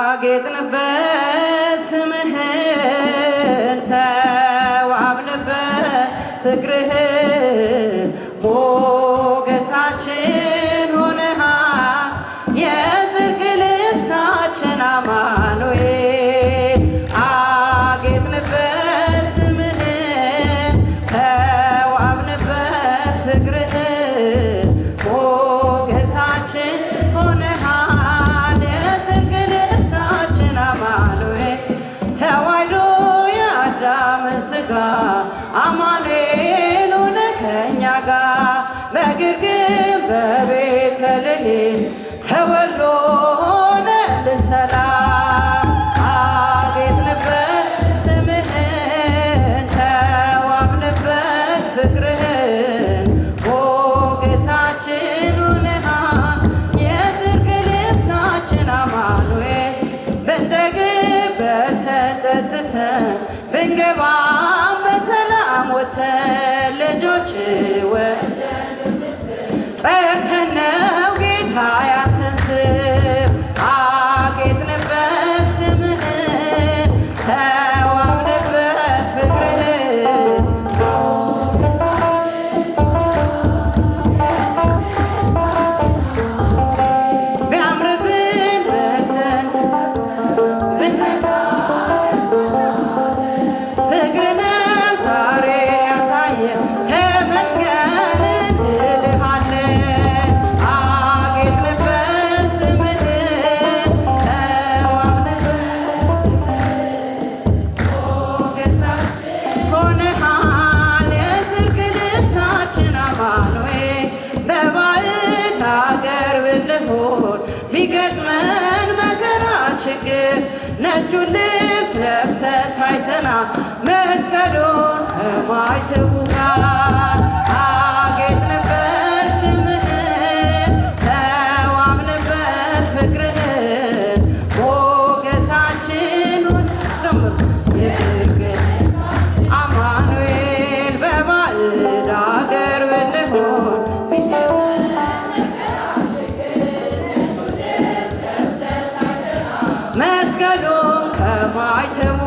አጌጥንበት ስምህን ተዋብንበት ፍቅርህን ሞገሳችን ሆነሃል የጽድቅ ልብሳችን አማኑኤል አጌጥንበት ስምህን ተዋብንበት ፍቅርህን ሞገሳችን ሆነሃል የጽድቅ ልብሳችን አማኑኤል ተዋሕዶ የአዳም ሥጋ አማኑኤል ሆነ ከእኛ ጋር በግርግም በቤተልሔም ተወልዶ ሆነልን ሰላም አጌጥንበት ስምህን ተዋብንበት ፍቅርህን ሞገሳችን ሆነሃል የጽድቅ ልብሳችን አማኑኤል ብንጠግብ በልተን ጠጥተን ብንገባም በሰላም ወጥተን ልጆች ጠርተን ነው ጌታ ያንተን ስም አጌጥንበት ስምህን ተዋብንበት ፍቅርህን ቢያምርብን በልተን ብንነሳ ፍቅርህ ነው ዛሬ ያሳየን ተመስገን እንልሃለን አጌጥንበት ስምህን ተዋብንበት ሞገሳችን ሆነሃል የጽድቅ ልብሳችን አማኑኤል በባዕድ አገር ብንሆን ቢገጥመን መከራ ችግር ነጩን ልብስ ለብሰን ታይተናል መስቀሉን ከማይተው ጋር አጌጥንበት ስምህን ተዋብንበት ፍቅርህን ሞገሳችን ዘምር የጽድቅ አማኑኤል በባዕድ አገር ብንሆን መስቀሉን ከማይተው